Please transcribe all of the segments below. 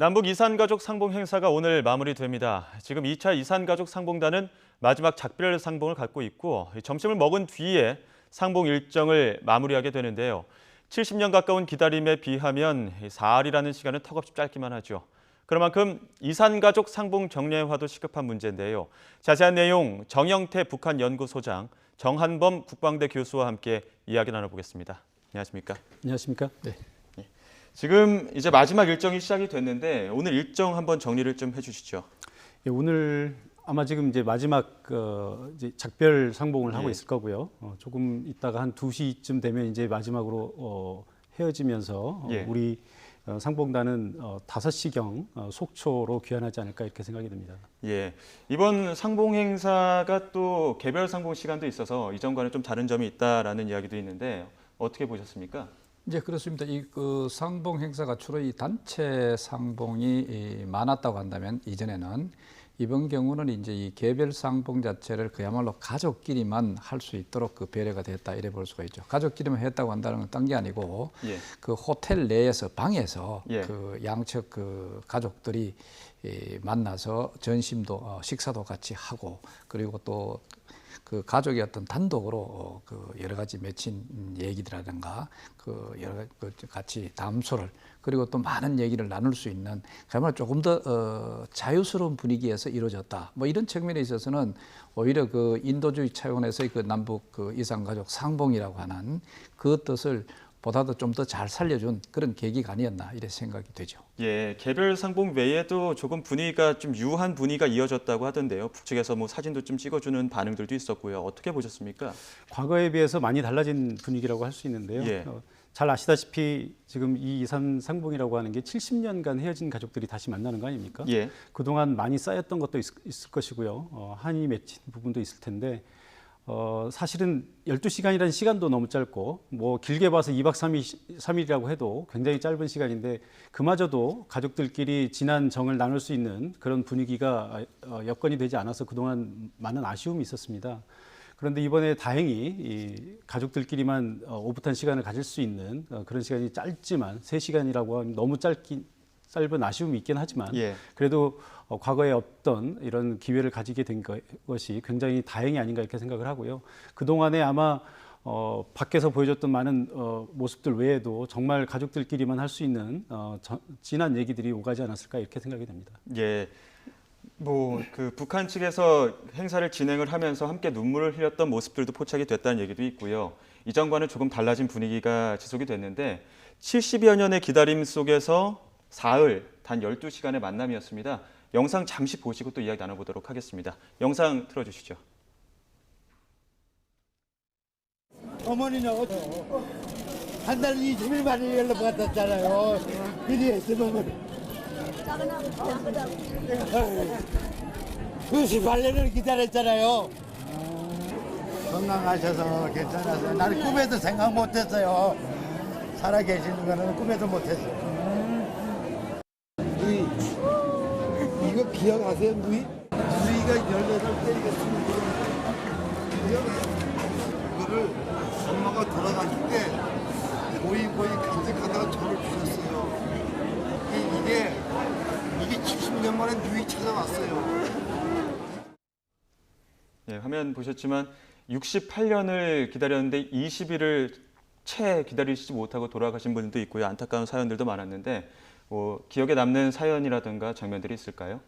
남북 이산가족 상봉 행사가 오늘 마무리됩니다. 지금 2차 이산가족 상봉단은 마지막 작별 상봉을 갖고 있고 점심을 먹은 뒤에 상봉 일정을 마무리하게 되는데요. 70년 가까운 기다림에 비하면 사흘이라는 시간은 턱없이 짧기만 하죠. 그런 만큼 이산가족 상봉 정례화도 시급한 문제인데요. 자세한 내용 정영태 북한연구소장, 정한범 국방대 교수와 함께 이야기 나눠보겠습니다. 안녕하십니까? 안녕하십니까? 네. 지금 이제 마지막 일정이 시작이 됐는데 오늘 일정 한번 정리를 좀 해주시죠. 예, 오늘 아마 지금 이제 마지막 이제 작별 상봉을 하고 예. 있을 거고요. 조금 있다가 한 2시쯤 되면 이제 마지막으로 헤어지면서 예. 우리 상봉단은 5시경 속초로 귀환하지 않을까 이렇게 생각이 듭니다. 예, 이번 상봉 행사가 또 개별 상봉 시간도 있어서 이전과는 좀 다른 점이 있다라는 이야기도 있는데 어떻게 보셨습니까? 네, 그렇습니다. 이 상봉 행사가 주로 이 단체 상봉이 많았다고 한다면 이전에는 이번 경우는 이제 이 개별 상봉 자체를 그야말로 가족끼리만 할 수 있도록 배려가 됐다 이래 볼 수가 있죠. 가족끼리만 했다고 한다는 건 딴 게 아니고 예. 그 호텔 내에서 방에서 예. 그 양측 가족들이 만나서 전심도 식사도 같이 하고 그리고 또 그 가족이 어떤 단독으로 그 여러 가지 맺힌 얘기들이라든가 그 여러 가지 같이 담소를 그리고 또 많은 얘기를 나눌 수 있는 그야말로 조금 더 자유스러운 분위기에서 이루어졌다. 뭐 이런 측면에 있어서는 오히려 그 인도주의 차원에서의 그 남북 그 이산가족 상봉이라고 하는 그 뜻을 보다도 좀 더 잘 살려준 그런 계기가 아니었나 이렇게 생각이 되죠. 예, 개별 상봉 외에도 조금 분위기가 좀 유한 분위기가 이어졌다고 하던데요. 북측에서 뭐 사진도 좀 찍어주는 반응들도 있었고요. 어떻게 보셨습니까? 과거에 비해서 많이 달라진 분위기라고 할 수 있는데요. 예. 잘 아시다시피 지금 이 이산 상봉이라고 하는 게 70년간 헤어진 가족들이 다시 만나는 거 아닙니까? 예. 그동안 많이 쌓였던 것도 있을 것이고요. 한이 맺힌 부분도 있을 텐데 사실은 12시간이라는 시간도 너무 짧고 뭐 길게 봐서 2박 3일이라고 해도 굉장히 짧은 시간인데 그마저도 가족들끼리 진한 정을 나눌 수 있는 그런 분위기가 여건이 되지 않아서 그동안 많은 아쉬움이 있었습니다. 그런데 이번에 다행히 이 가족들끼리만 오붓한 시간을 가질 수 있는 그런 시간이 짧지만 3시간이라고 하면 너무 짧은 아쉬움이 있긴 하지만 예. 그래도 과거에 없던 이런 기회를 가지게 된 것이 굉장히 다행이 아닌가 이렇게 생각을 하고요. 그동안에 아마 밖에서 보여줬던 많은 모습들 외에도 정말 가족들끼리만 할 수 있는 진한 얘기들이 오가지 않았을까 이렇게 생각이 됩니다. 예. 뭐 그 북한 측에서 행사를 진행을 하면서 함께 눈물을 흘렸던 모습들도 포착이 됐다는 얘기도 있고요. 이전과는 조금 달라진 분위기가 지속이 됐는데 70여 년의 기다림 속에서 사흘 단 12시간의 만남이었습니다. 영상 잠시 보시고 또 이야기 나눠보도록 하겠습니다. 영상 틀어주시죠. 어머니는 한 달 20일 만에 연락 받았잖아요. 미리 했으면 98년을 기다렸잖아요. 건강하셔서 괜찮아서 나는 꿈에도 생각 못했어요. 살아 계시는 거는 꿈에도 못했어요. 이거 기억하세요, 누이? 누이가 18살이니까 20살이니까 이거를 엄마가 돌아가실 때 고이 간직하다가 저를 주셨어요. 이게 70년 만에 누이 찾아왔어요. 예, 화면 보셨지만 68년을 기다렸는데 20일을 채 기다리시지 못하고 돌아가신 분들도 있고요. 안타까운 사연들도 많았는데 기억에 남는 사연이라든가 장면들이 있을까요?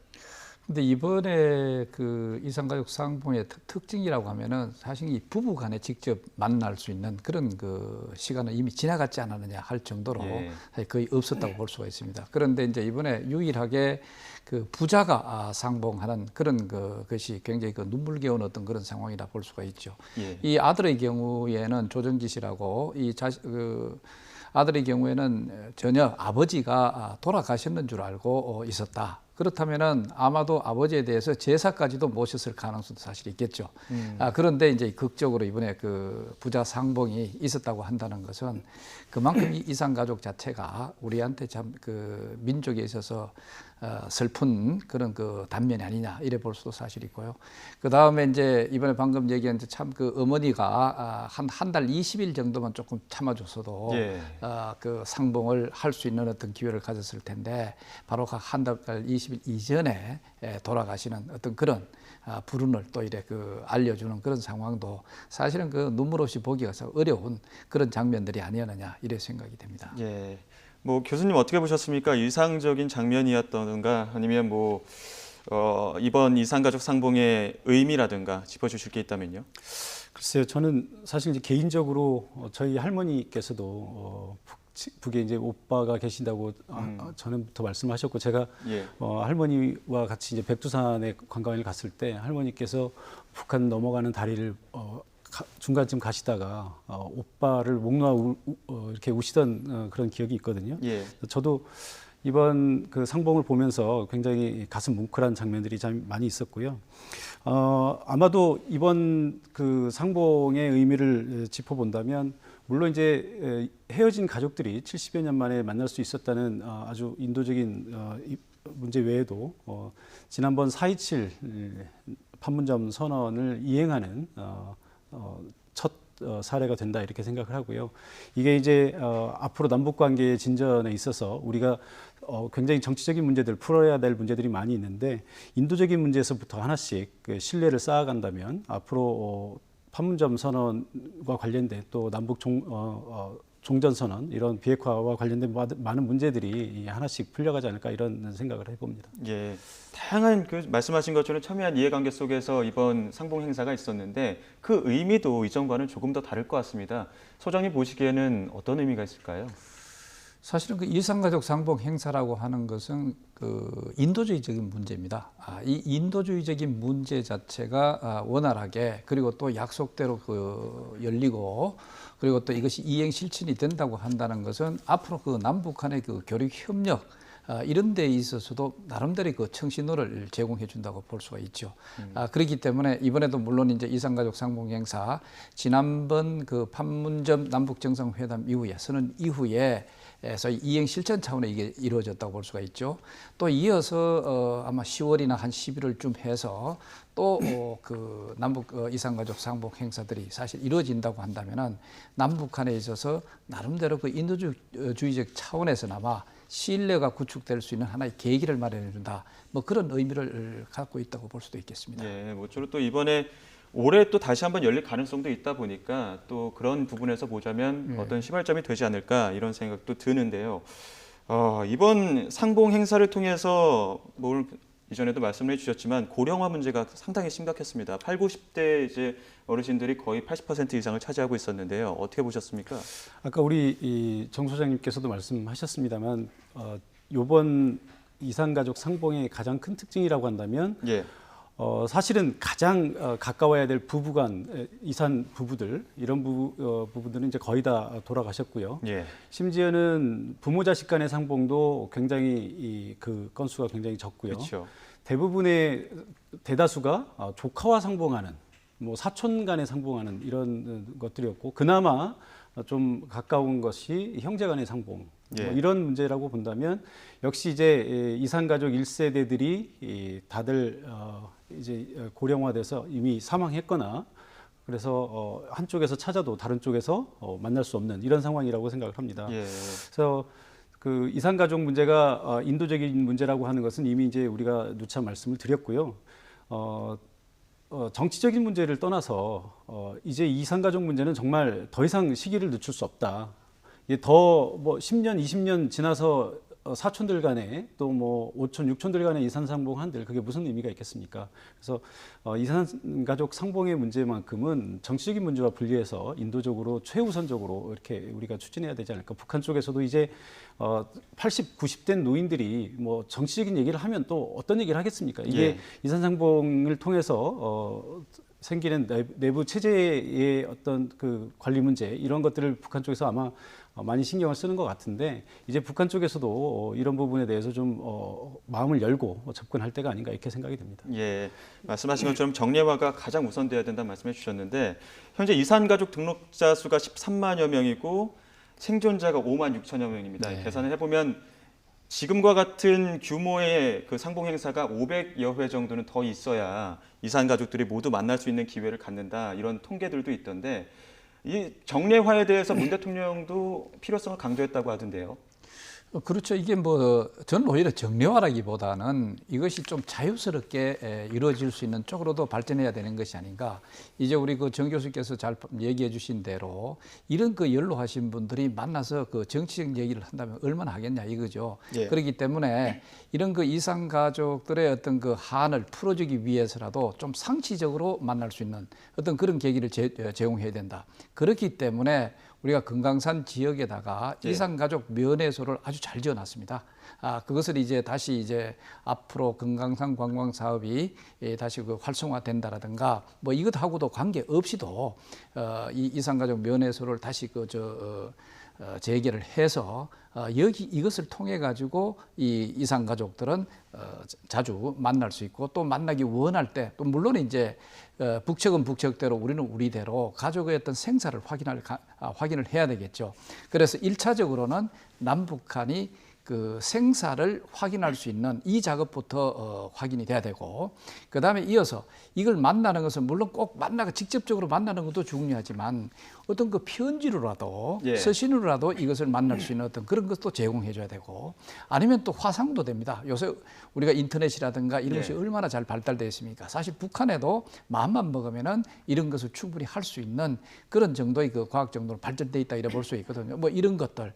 근데 이번에 그 이산가족 상봉의 특징이라고 하면은 사실 이 부부 간에 직접 만날 수 있는 그런 그 시간은 이미 지나갔지 않았느냐 할 정도로 예. 사실 거의 없었다고 볼 수가 있습니다. 그런데 이제 이번에 유일하게 그 부자가 상봉하는 그런 것이 굉장히 그 눈물겨운 어떤 그런 상황이라 볼 수가 있죠. 예. 이 아들의 경우에는 조정지 씨라고 아들의 경우에는 전혀 아버지가 돌아가셨는 줄 알고 있었다. 그렇다면은 아마도 아버지에 대해서 제사까지도 모셨을 가능성도 사실 있겠죠. 그런데 이제 극적으로 이번에 그 부자 상봉이 있었다고 한다는 것은 그만큼 이 이산 가족 자체가 우리한테 참 그 민족에 있어서 슬픈 그런 그 단면이 아니냐 이래 볼 수도 사실 있고요. 그 다음에 이제 이번에 방금 얘기한 참 그 어머니가 한 달 20일 정도만 조금 참아줬어도 예. 그 상봉을 할 수 있는 어떤 기회를 가졌을 텐데 바로 한 달 20일 이전에 돌아가시는 어떤 그런 불운을 또 이래 그 알려주는 그런 상황도 사실은 그 눈물 없이 보기가 어려운 그런 장면들이 아니었느냐 이래 생각이 됩니다. 예. 뭐 교수님 어떻게 보셨습니까? 이상적인 장면이었던가 아니면 뭐 이번 이산가족 상봉의 의미라든가 짚어주실 게 있다면요? 글쎄요, 저는 사실 이제 개인적으로 저희 할머니께서도 북에 이제 오빠가 계신다고 전부터 말씀하셨고 제가 예. 할머니와 같이 이제 백두산에 관광을 갔을 때 할머니께서 북한 넘어가는 다리를 중간쯤 가시다가 오빠를 목 놓아 이렇게 우시던 그런 기억이 있거든요. 예. 저도 이번 그 상봉을 보면서 굉장히 가슴 뭉클한 장면들이 참 많이 있었고요. 아마도 이번 그 상봉의 의미를 짚어본다면 물론 이제 헤어진 가족들이 70여 년 만에 만날 수 있었다는 아주 인도적인 문제 외에도 지난번 4.27 판문점 선언을 이행하는 첫 사례가 된다 이렇게 생각을 하고요. 이게 이제 앞으로 남북 관계의 진전에 있어서 우리가 굉장히 정치적인 문제들 풀어야 될 문제들이 많이 있는데 인도적인 문제에서부터 하나씩 그 신뢰를 쌓아간다면 앞으로 판문점 선언과 관련된 또 남북 종전선언 이런 비핵화와 관련된 많은 문제들이 하나씩 풀려가지 않을까 이런 생각을 해봅니다. 예, 다양한 그 말씀하신 것처럼 첨예한 이해관계 속에서 이번 상봉 행사가 있었는데 그 의미도 이전과는 조금 더 다를 것 같습니다. 소장님 보시기에는 어떤 의미가 있을까요? 사실은 그 이산가족 상봉 행사라고 하는 것은 그 인도주의적인 문제입니다. 이 인도주의적인 문제 자체가 원활하게 그리고 또 약속대로 그 열리고 그리고 또 이것이 이행 실천이 된다고 한다는 것은 앞으로 그 남북 간의 그 교류 협력 이런 데 있어서도 나름대로 그 청신호를 제공해 준다고 볼 수가 있죠. 그렇기 때문에 이번에도 물론 이제 이산가족 상봉 행사 지난번 그 판문점 남북 정상회담 이후에 선언 이후에 그래서 이행 실천 차원에 이게 이루어졌다고 볼 수가 있죠. 또 이어서 아마 10월이나 한 11월쯤 해서 또 그 남북 이산가족 상봉 행사들이 사실 이루어진다고 한다면은 남북 간에 있어서 나름대로 그 인도주의적 차원에서나마 신뢰가 구축될 수 있는 하나의 계기를 마련해 준다. 뭐 그런 의미를 갖고 있다고 볼 수도 있겠습니다. 예, 모쪼록 또 이번에 올해 또 다시 한번 열릴 가능성도 있다 보니까 또 그런 부분에서 보자면 어떤 시발점이 되지 않을까 이런 생각도 드는데요. 이번 상봉 행사를 통해서 뭘 이전에도 말씀을 해주셨지만 고령화 문제가 상당히 심각했습니다. 8, 90대 이제 어르신들이 거의 80% 이상을 차지하고 있었는데요. 어떻게 보셨습니까? 아까 우리 정 소장님께서도 말씀하셨습니다만 이번 이산가족 상봉의 가장 큰 특징이라고 한다면 예. 사실은 가장 가까워야 될 부부간 이산 부부들 이런 부부들은 이제 거의 다 돌아가셨고요. 예. 심지어는 부모 자식 간의 상봉도 굉장히 그 건수가 굉장히 적고요. 그렇죠. 대부분의 대다수가 조카와 상봉하는 뭐 사촌 간에 상봉하는 이런 것들이었고 그나마 좀 가까운 것이 형제 간의 상봉 예. 뭐 이런 문제라고 본다면 역시 이제 이산가족 1세대들이 다들 이제 고령화돼서 이미 사망했거나 그래서 한쪽에서 찾아도 다른 쪽에서 만날 수 없는 이런 상황이라고 생각을 합니다. 예. 그래서 그 이산가족 문제가 인도적인 문제라고 하는 것은 이미 이제 우리가 누차 말씀을 드렸고요. 정치적인 문제를 떠나서 이제 이산가족 문제는 정말 더 이상 시기를 늦출 수 없다. 이게 더 뭐 10년, 20년 지나서 사촌들 간에 또 뭐 5촌, 6촌들 간에 이산 상봉한들 그게 무슨 의미가 있겠습니까? 그래서 이산가족 상봉의 문제만큼은 정치적인 문제와 분리해서 인도적으로 최우선적으로 이렇게 우리가 추진해야 되지 않을까? 북한 쪽에서도 이제 80, 90대 노인들이 뭐 정치적인 얘기를 하면 또 어떤 얘기를 하겠습니까? 이게 예. 이산 상봉을 통해서 생기는 내부 체제의 어떤 그 관리 문제 이런 것들을 북한 쪽에서 아마 많이 신경을 쓰는 것 같은데 이제 북한 쪽에서도 이런 부분에 대해서 좀 마음을 열고 접근할 때가 아닌가 이렇게 생각이 됩니다. 예, 말씀하신 것처럼 정례화가 가장 우선돼야 된다는 말씀해 주셨는데 현재 이산가족 등록자 수가 13만여 명이고 생존자가 5만 6천여 명입니다. 네. 계산을 해보면 지금과 같은 규모의 그 상봉 행사가 500여 회 정도는 더 있어야 이산가족들이 모두 만날 수 있는 기회를 갖는다 이런 통계들도 있던데 이 정례화에 대해서 문 대통령도 필요성을 강조했다고 하던데요. 그렇죠. 이게 뭐 저는 오히려 정례화라기보다는 이것이 좀 자유스럽게 이루어질 수 있는 쪽으로도 발전해야 되는 것이 아닌가. 이제 우리 그 정 교수께서 잘 얘기해 주신 대로 이런 그 연로하신 분들이 만나서 그 정치적 얘기를 한다면 얼마나 하겠냐 이거죠. 예. 그렇기 때문에 이런 그 이산 가족들의 어떤 그 한을 풀어주기 위해서라도 좀 상시적으로 만날 수 있는 어떤 그런 계기를 제공해야 된다. 그렇기 때문에 우리가 금강산 지역에다가 예. 이산가족 면회소를 아주 잘 지어놨습니다. 그것을 이제 다시 이제 앞으로 금강산 관광 사업이 다시 그 활성화된다라든가 뭐 이것하고도 관계 없이도 이 이산가족 면회소를 다시 재개를 해서 여기 이것을 통해 가지고 이 이산 가족들은 자주 만날 수 있고 또 만나기 원할 때 또 물론 이제 북측은 북측대로 우리는 우리대로 가족의 어떤 생사를 확인을 해야 되겠죠. 그래서 1차적으로는 남북한이 그 생사를 확인할 수 있는 이 작업부터 확인이 돼야 되고 그다음에 이어서 이걸 만나는 것은 물론 꼭 직접적으로 만나는 것도 중요하지만 어떤 그 편지로라도 예. 서신으로라도 이것을 만날 수 있는 어떤 그런 것도 제공해 줘야 되고 아니면 또 화상도 됩니다. 요새 우리가 인터넷이라든가 이런 예. 것이 얼마나 잘 발달되어 있습니까? 사실 북한에도 마음만 먹으면은 이런 것을 충분히 할 수 있는 그런 정도의 그 과학 정도로 발전돼 있다 이래 볼 수 있거든요. 뭐 이런 것들.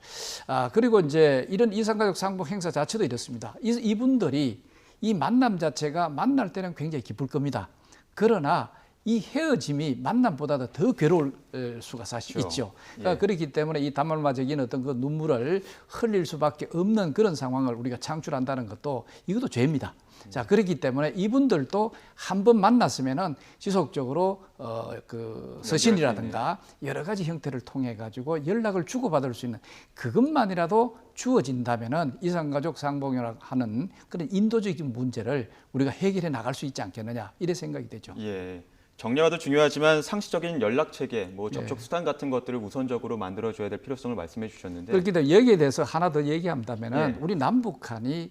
그리고 이제 이런 이산가족 상봉 행사 자체도 이렇습니다. 이분들이 이 만남 자체가 만날 때는 굉장히 기쁠 겁니다. 그러나 이 헤어짐이 만남보다도 더 괴로울 수가 사실 그렇죠. 있죠. 예. 그렇기 때문에 이 단말마적인 어떤 그 눈물을 흘릴 수밖에 없는 그런 상황을 우리가 창출한다는 것도 이것도 죄입니다. 자, 그렇기 때문에 이분들도 한 번 만났으면은 지속적으로 그 서신이라든가 여러 가지 형태를 통해 가지고 연락을 주고받을 수 있는 그것만이라도 주어진다면은 이산가족 상봉이라고 하는 그런 인도적인 문제를 우리가 해결해 나갈 수 있지 않겠느냐 이래 생각이 되죠. 예. 정례화도 중요하지만 상시적인 연락 체계, 뭐 네. 접촉 수단 같은 것들을 우선적으로 만들어줘야 될 필요성을 말씀해 주셨는데. 그렇기 때문에 여기에 대해서 하나 더 얘기한다면은 네. 우리 남북한이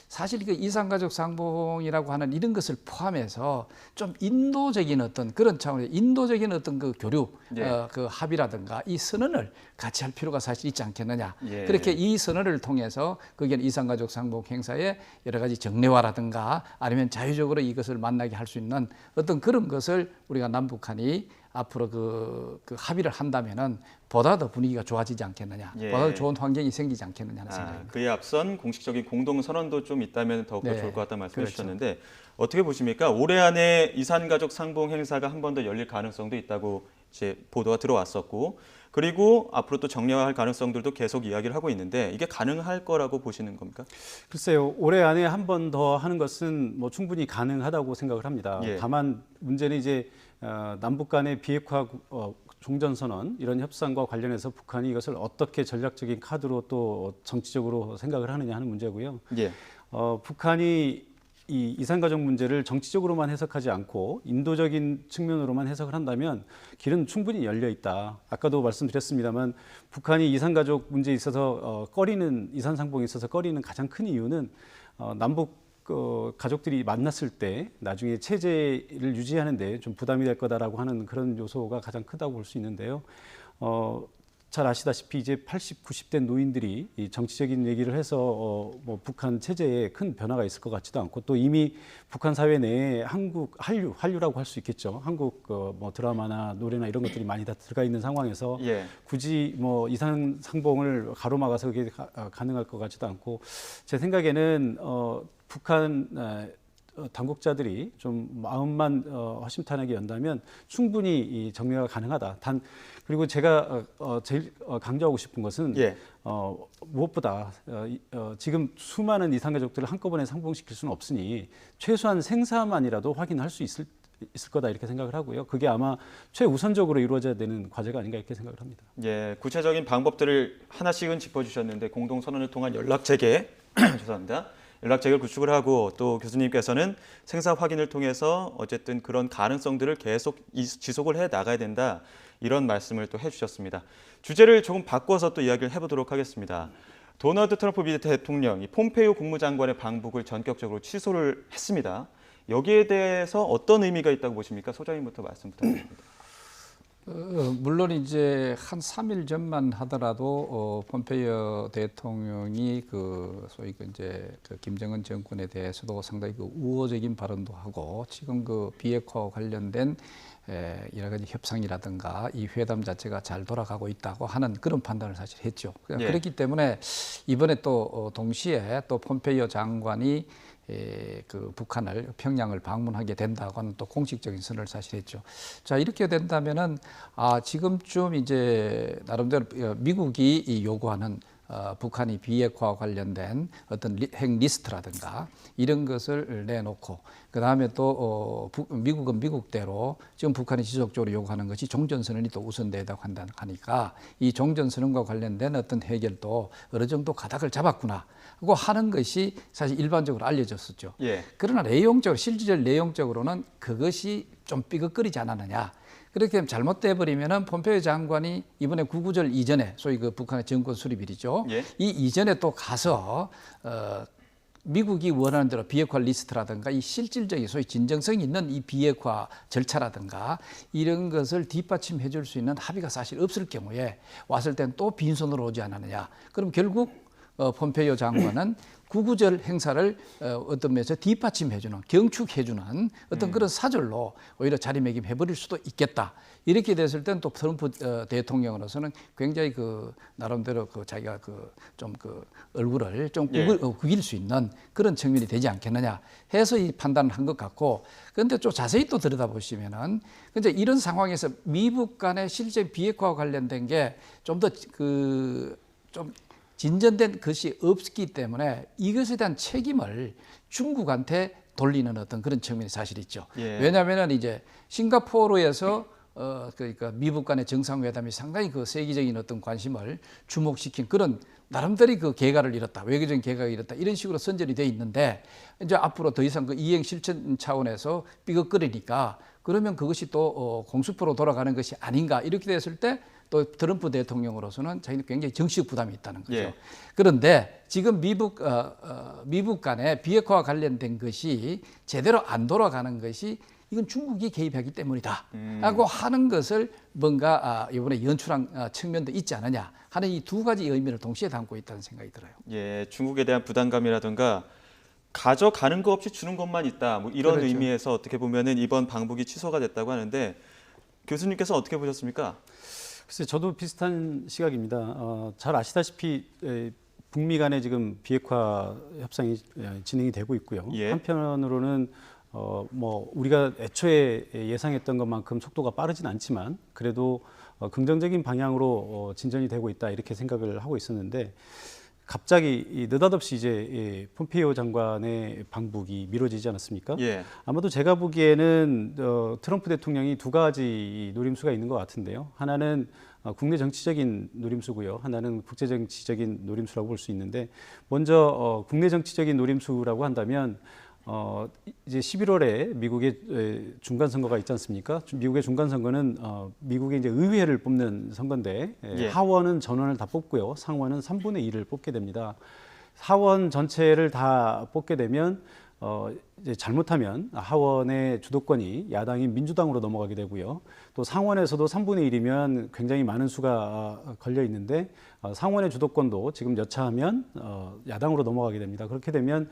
사실 그 이산가족 상봉이라고 하는 이런 것을 포함해서 좀 인도적인 어떤 그런 차원의 인도적인 어떤 그 교류, 예. 그 합의라든가 이 선언을 같이 할 필요가 사실 있지 않겠느냐. 예. 그렇게 이 선언을 통해서 그게 이산가족 상봉 행사의 여러 가지 정례화라든가 아니면 자유적으로 이것을 만나게 할 수 있는 어떤 그런 것을 우리가 남북한이 앞으로 그 합의를 한다면은 보다 더 분위기가 좋아지지 않겠느냐, 예. 보다 더 좋은 환경이 생기지 않겠느냐 하는 생각입니다. 그에 앞선 공식적인 공동 선언도 좀 있다면 더욱더 네. 좋을 것 같다는 말씀해 그렇죠. 주셨는데 어떻게 보십니까? 올해 안에 이산가족 상봉 행사가 한 번 더 열릴 가능성도 있다고 이제 보도가 들어왔었고 그리고 앞으로 또 정례화할 가능성들도 계속 이야기를 하고 있는데 이게 가능할 거라고 보시는 겁니까? 글쎄요, 올해 안에 한 번 더 하는 것은 뭐 충분히 가능하다고 생각을 합니다. 예. 다만 문제는 이제 남북 간의 비핵화 종전선언 이런 협상과 관련해서 북한이 이것을 어떻게 전략적인 카드로 또 정치적으로 생각을 하느냐 하는 문제고요. 예. 북한이 이 이산가족 문제를 정치적으로만 해석하지 않고 인도적인 측면으로만 해석을 한다면 길은 충분히 열려 있다. 아까도 말씀드렸습니다만 북한이 이산가족 문제에 있어서 이산상봉에 있어서 꺼리는 가장 큰 이유는 남북 가족들이 만났을 때 나중에 체제를 유지하는데 좀 부담이 될 거다라고 하는 그런 요소가 가장 크다고 볼 수 있는데요. 잘 아시다시피 이제 80, 90대 노인들이 이 정치적인 얘기를 해서 뭐 북한 체제에 큰 변화가 있을 것 같지도 않고 또 이미 북한 사회 내에 한류라고 할 수 있겠죠. 한국 뭐 드라마나 노래나 이런 것들이 많이 다 들어가 있는 상황에서 예. 굳이 뭐 이산 상봉을 가로막아서 그게 가능할 것 같지도 않고 제 생각에는 북한 당국자들이 좀 마음만 허심탄회하게 연다면 충분히 이 정례가 가능하다. 그리고 제가 제일 강조하고 싶은 것은 예. 무엇보다 지금 수많은 이산가족들을 한꺼번에 상봉시킬 수는 없으니 최소한 생사만이라도 확인할 수 있을 거다 이렇게 생각을 하고요. 그게 아마 최우선적으로 이루어져야 되는 과제가 아닌가 이렇게 생각을 합니다. 예, 구체적인 방법들을 하나씩은 짚어주셨는데 공동 선언을 통한 연락 체계 죄송합니다. 연락 체계를 구축을 하고 또 교수님께서는 생사 확인을 통해서 어쨌든 그런 가능성들을 계속 지속을 해 나가야 된다 이런 말씀을 또 해주셨습니다. 주제를 조금 바꿔서 또 이야기를 해보도록 하겠습니다. 도널드 트럼프 미 대통령이 폼페이오 국무장관의 방북을 전격적으로 취소를 했습니다. 여기에 대해서 어떤 의미가 있다고 보십니까? 소장님부터 말씀 부탁드립니다. 물론 이제 한 3일 전만 하더라도 폼페이오 대통령이 그 소위 이제 그 김정은 정권에 대해서도 상당히 그 우호적인 발언도 하고 지금 그 비핵화와 관련된 여러 가지 협상이라든가 이 회담 자체가 잘 돌아가고 있다고 하는 그런 판단을 사실 했죠. 예. 그렇기 때문에 이번에 또 동시에 또 폼페이오 장관이 그 북한을 평양을 방문하게 된다고 하는 또 공식적인 선언을 사실 했죠. 자, 이렇게 된다면은 지금쯤 이제 나름대로 미국이 요구하는 북한이 비핵화와 관련된 어떤 핵 리스트라든가 이런 것을 내놓고 그 다음에 또 미국은 미국대로 지금 북한이 지속적으로 요구하는 것이 종전선언이 또 우선되다고 하니까 이 종전선언과 관련된 어떤 해결도 어느 정도 가닥을 잡았구나 하고 하는 것이 사실 일반적으로 알려졌었죠. 예. 그러나 실질적 내용적으로는 그것이 좀 삐걱거리지 않았느냐. 그렇게 되면 잘못돼 버리면은 폼페이오 장관이 이번에 구구절 이전에 소위 그 북한의 정권 수립일이죠. 예. 이 이전에 또 가서 미국이 원하는 대로 비핵화 리스트라든가 이 실질적인 소위 진정성 있는 이 비핵화 절차라든가 이런 것을 뒷받침해 줄 수 있는 합의가 사실 없을 경우에 왔을 땐 또 빈손으로 오지 않았느냐. 그럼 결국 폼페이오 장관은 구구절 행사를 어떤 면에서 뒷받침해주는 경축해주는 어떤 그런 사절로 오히려 자리매김해버릴 수도 있겠다. 이렇게 됐을 땐 또 트럼프 대통령으로서는 굉장히 그 나름대로 그 자기가 그 좀 그 얼굴을 좀 구길 수 있는 그런 측면이 되지 않겠느냐 해서 이 판단을 한 것 같고, 그런데 좀 자세히 또 들여다보시면은 근데 이런 상황에서 미국 간의 실제 비핵화와 관련된 게 좀 더 좀 진전된 것이 없기 때문에 이것에 대한 책임을 중국한테 돌리는 어떤 그런 측면이 사실 있죠. 예. 왜냐하면 이제 싱가포르에서 그러니까 미국 간의 정상회담이 상당히 그 세계적인 어떤 관심을 주목시킨 그런 나름대로 그 개가를 이뤘다, 외교적인 개가를 이뤘다 이런 식으로 선전이 돼 있는데 이제 앞으로 더 이상 그 이행 실천 차원에서 삐걱거리니까 그러면 그것이 또 공수표로 돌아가는 것이 아닌가 이렇게 됐을 때. 또 트럼프 대통령으로서는 자기는 굉장히 정치적 부담이 있다는 거죠. 예. 그런데 지금 미국 간의 비핵화와 관련된 것이 제대로 안 돌아가는 것이 이건 중국이 개입하기 때문이다 하고 하는 것을 뭔가 이번에 연출한 측면도 있지 않느냐 하는 이 두 가지 의미를 동시에 담고 있다는 생각이 들어요. 예, 중국에 대한 부담감이라든가 가져가는 거 없이 주는 것만 있다. 뭐 이런 그렇죠. 의미에서 어떻게 보면은 이번 방북이 취소가 됐다고 하는데 교수님께서 어떻게 보셨습니까? 글쎄 저도 비슷한 시각입니다. 잘 아시다시피 북미 간에 지금 비핵화 협상이 진행이 되고 있고요. 예. 한편으로는 뭐 우리가 애초에 예상했던 것만큼 속도가 빠르진 않지만 그래도 긍정적인 방향으로 진전이 되고 있다 이렇게 생각을 하고 있었는데 갑자기 느닷없이 이제 폼페이오 장관의 방북이 미뤄지지 않았습니까? 예. 아마도 제가 보기에는 트럼프 대통령이 두 가지 노림수가 있는 것 같은데요. 하나는 국내 정치적인 노림수고요. 하나는 국제 정치적인 노림수라고 볼 수 있는데 먼저 국내 정치적인 노림수라고 한다면 이제 11월에 미국의 중간 선거가 있지 않습니까? 미국의 중간 선거는 미국의 이제 의회를 뽑는 선거인데 예. 하원은 전원을 다 뽑고요. 상원은 3분의 2를 뽑게 됩니다. 하원 전체를 다 뽑게 되면 이제 잘못하면 하원의 주도권이 야당인 민주당으로 넘어가게 되고요. 또 상원에서도 3분의 1이면 굉장히 많은 수가 걸려 있는데 상원의 주도권도 지금 여차하면 야당으로 넘어가게 됩니다. 그렇게 되면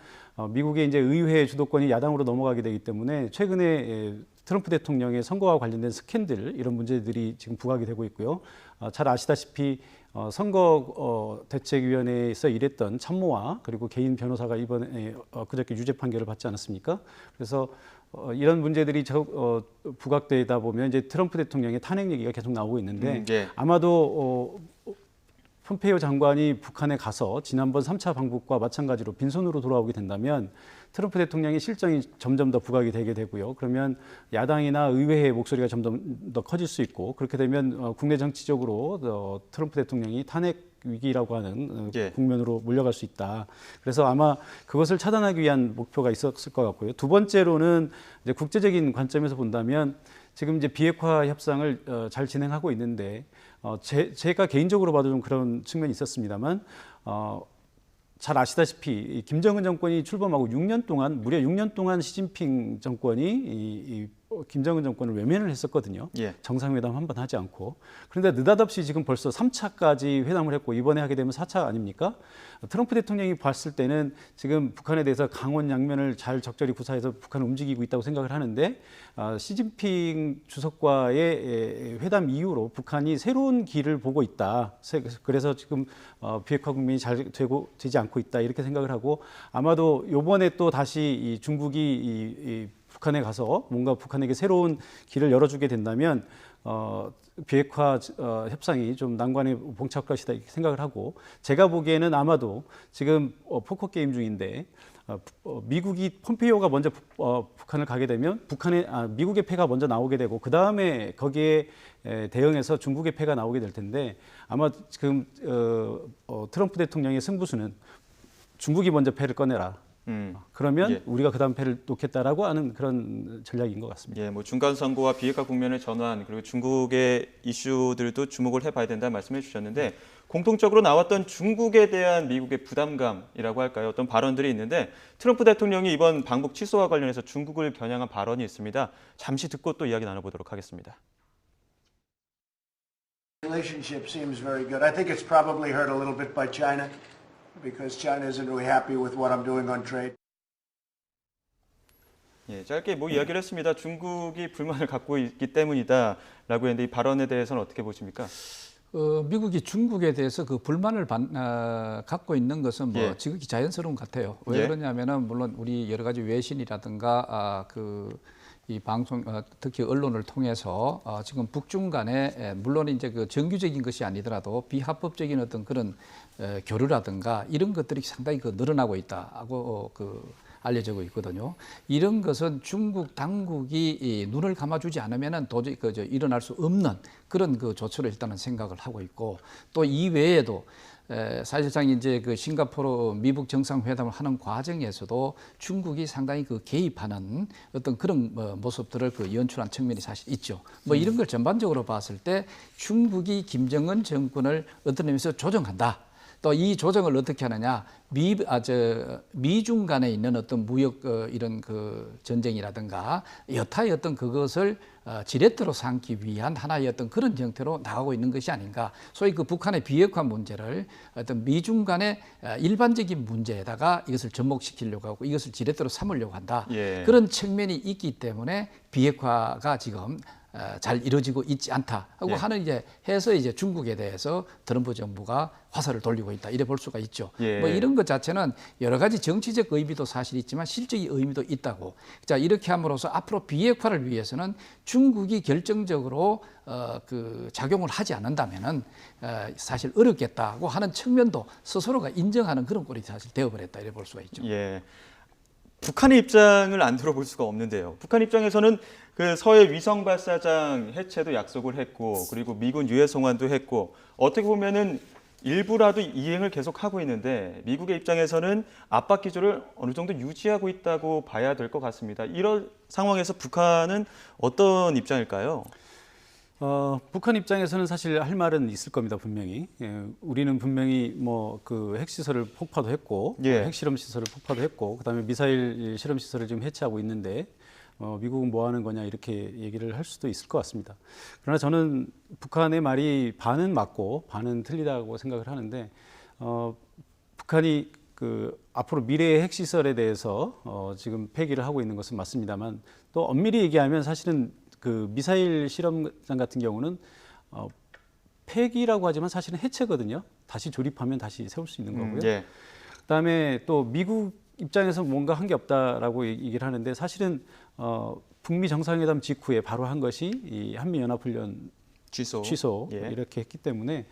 미국의 이제 의회 주도권이 야당으로 넘어가게 되기 때문에 최근에 트럼프 대통령의 선거와 관련된 스캔들 이런 문제들이 지금 부각이 되고 있고요. 잘 아시다시피 선거 대책위원회에서 일했던 참모와 그리고 개인 변호사가 이번에 그저께 유죄 판결을 받지 않았습니까? 그래서 이런 문제들이 부각되다 보면 이제 트럼프 대통령의 탄핵 얘기가 계속 나오고 있는데 예. 아마도 폼페이오 장관이 북한에 가서 지난번 3차 방북과 마찬가지로 빈손으로 돌아오게 된다면 트럼프 대통령의 실정이 점점 더 부각이 되게 되고요. 그러면 야당이나 의회의 목소리가 점점 더 커질 수 있고 그렇게 되면 국내 정치적으로 트럼프 대통령이 탄핵 위기라고 하는 예. 국면으로 물려갈 수 있다. 그래서 아마 그것을 차단하기 위한 목표가 있었을 것 같고요. 두 번째로는 이제 국제적인 관점에서 본다면 지금 이제 비핵화 협상을 잘 진행하고 있는데 제가 개인적으로 봐도 좀 그런 측면이 있었습니다만 잘 아시다시피 이 김정은 정권이 출범하고 6년 동안 무려 6년 동안 시진핑 정권이 김정은 정권을 외면을 했었거든요. 예. 정상회담 한 번 하지 않고. 그런데 느닷없이 지금 벌써 3차까지 회담을 했고 이번에 하게 되면 4차 아닙니까? 트럼프 대통령이 봤을 때는 지금 북한에 대해서 강원 양면을 잘 적절히 구사해서 북한을 움직이고 있다고 생각을 하는데 시진핑 주석과의 회담 이후로 북한이 새로운 길을 보고 있다. 그래서 지금 비핵화 국면이 잘 되지 않고 있다. 이렇게 생각을 하고 아마도 이번에 또 다시 이 중국이 북한에 가서 뭔가 북한에게 새로운 길을 열어주게 된다면 비핵화 협상이 좀 난관에 봉착할 것이다 이렇게 생각을 하고 제가 보기에는 아마도 지금 포커 게임 중인데 미국이 폼페이오가 먼저 북한을 가게 되면 미국의 패가 먼저 나오게 되고 그 다음에 거기에 대응해서 중국의 패가 나오게 될 텐데 아마 지금 트럼프 대통령의 승부수는 중국이 먼저 패를 꺼내라. 그러면 예. 우리가 그다음 패를 놓겠다라고 하는 그런 전략인 것 같습니다. 예, 뭐 중간 선거와 비핵화 국면의 전환 그리고 중국의 이슈들도 주목을 해봐야 된다는 말씀해 주셨는데 공통적으로 나왔던 중국에 대한 미국의 부담감이라고 할까요? 어떤 발언들이 있는데 트럼프 대통령이 이번 방북 취소와 관련해서 중국을 겨냥한 발언이 있습니다. 잠시 듣고 또 이야기 나눠보도록 하겠습니다. Relationship seems very good. I think it's probably hurt a little bit by China because China isn't really happy with what I'm doing on trade. 예, 짧게 뭐 이야기를 했습니다. 중국이 불만을 갖고 있기 때문이다라고 했는데 이 발언에 대해서는 어떻게 보십니까? 미국이 중국에 대해서 그 불만을 갖고 있는 것은 뭐 예. 지극히 자연스러운 것 같아요. 왜 예. 그러냐면은 물론 우리 여러 가지 외신이라든가 이 방송 특히 언론을 통해서 지금 북중 간에 물론 이제 그 정규적인 것이 아니더라도 비합법적인 어떤 그런 교류라든가 이런 것들이 상당히 늘어나고 있다고 알려지고 있거든요. 이런 것은 중국 당국이 눈을 감아주지 않으면은 도저히 일어날 수 없는 그런 조처를 일단은 생각을 하고 있고 또 이외에도 사실상 이제 싱가포르 미북 정상회담을 하는 과정에서도 중국이 상당히 개입하는 어떤 그런 모습들을 연출한 측면이 사실 있죠. 뭐 이런 걸 전반적으로 봤을 때 중국이 김정은 정권을 어떤 의미에서 조정한다. 또 이 조정을 어떻게 하느냐? 미중 간에 있는 어떤 무역 이런 전쟁이라든가 여타의 어떤 그것을 지렛대로 삼기 위한 하나의 어떤 그런 형태로 나가고 있는 것이 아닌가. 소위 북한의 비핵화 문제를 어떤 미중 간의 일반적인 문제에다가 이것을 접목시키려고 하고 이것을 지렛대로 삼으려고 한다. 예. 그런 측면이 있기 때문에 비핵화가 지금 잘 이루어지고 있지 않다 하고 예. 하는 해서 중국에 대해서 트럼프 정부가 화살을 돌리고 있다 이래 볼 수가 있죠. 예. 뭐 이런 것 자체는 여러 가지 정치적 의미도 사실 있지만 실적인 의미도 있다고. 자 이렇게 함으로써 앞으로 비핵화를 위해서는 중국이 결정적으로 작용을 하지 않는다면은 사실 어렵겠다고 하는 측면도 스스로가 인정하는 그런 꼴이 사실 되어버렸다 이래 볼 수가 있죠. 예. 북한의 입장을 안 들어볼 수가 없는데요. 북한 입장에서는 서해 위성 발사장 해체도 약속을 했고, 그리고 미군 유해 송환도 했고, 어떻게 보면은 일부라도 이행을 계속하고 있는데 미국의 입장에서는 압박 기조를 어느 정도 유지하고 있다고 봐야 될 것 같습니다. 이런 상황에서 북한은 어떤 입장일까요? 북한 입장에서는 사실 할 말은 있을 겁니다, 분명히. 우리는 분명히 핵시설을 폭파도 했고, 예. 핵실험 시설을 폭파도 했고, 그다음에 미사일 실험 시설을 지금 해체하고 있는데, 미국은 뭐 하는 거냐 이렇게 얘기를 할 수도 있을 것 같습니다. 그러나 저는 북한의 말이 반은 맞고 반은 틀리다고 생각을 하는데, 북한이 앞으로 미래의 핵시설에 대해서 지금 폐기를 하고 있는 것은 맞습니다만, 또 엄밀히 얘기하면 사실은 미사일 실험장 같은 경우는 폐기라고 하지만 사실은 해체거든요. 다시 조립하면 다시 세울 수 있는 거고요. 예. 그다음에 또 미국 입장에서 뭔가 한 게 없다라고 얘기를 하는데 사실은 북미 정상회담 직후에 바로 한 것이 이 한미 연합훈련 취소 예. 이렇게 했기 때문에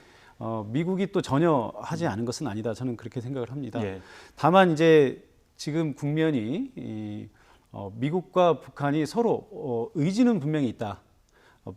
미국이 또 전혀 하지 않은 것은 아니다. 저는 그렇게 생각을 합니다. 예. 다만 이제 지금 국면이 미국과 북한이 서로 의지는 분명히 있다.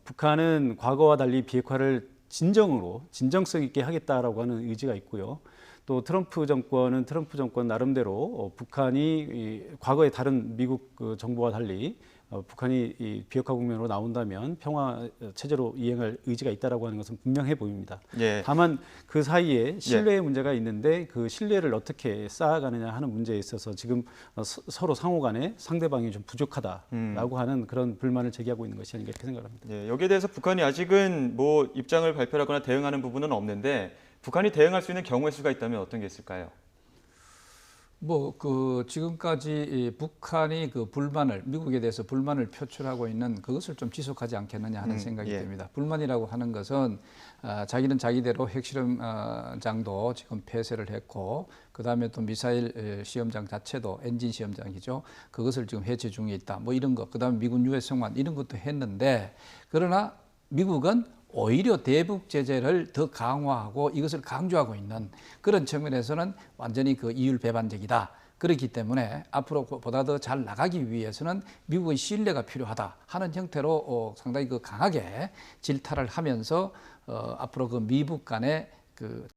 북한은 과거와 달리 비핵화를 진정성 있게 하겠다라고 하는 의지가 있고요. 또 트럼프 정권은 트럼프 정권 나름대로 북한이 과거의 다른 미국 정부와 달리 북한이 이 비핵화 국면으로 나온다면 평화 체제로 이행할 의지가 있다라고 하는 것은 분명해 보입니다. 예. 다만 그 사이에 신뢰의 문제가 있는데 그 신뢰를 어떻게 쌓아가느냐 하는 문제에 있어서 지금 서로 상호간에 상대방이 좀 부족하다라고 하는 그런 불만을 제기하고 있는 것이 아닌가 이렇게 생각합니다. 예, 여기에 대해서 북한이 아직은 뭐 입장을 발표하거나 대응하는 부분은 없는데 북한이 대응할 수 있는 경우의 수가 있다면 어떤 게 있을까요? 뭐 그 지금까지 이 북한이 그 불만을 미국에 대해서 불만을 표출하고 있는 그것을 좀 지속하지 않겠느냐 하는 생각이 예. 듭니다. 불만이라고 하는 것은 자기는 자기대로 핵실험장도 지금 폐쇄를 했고 그 다음에 또 미사일 시험장 자체도 엔진 시험장이죠. 그것을 지금 해체 중에 있다. 뭐 이런 것. 그 다음에 미군 유해 성환 이런 것도 했는데 그러나 미국은 오히려 대북 제재를 더 강화하고 이것을 강조하고 있는 그런 측면에서는 완전히 그 이율 배반적이다. 그렇기 때문에 앞으로 보다 더 잘 나가기 위해서는 미국의 신뢰가 필요하다 하는 형태로 상당히 그 강하게 질타를 하면서 앞으로 그 미북 간의 그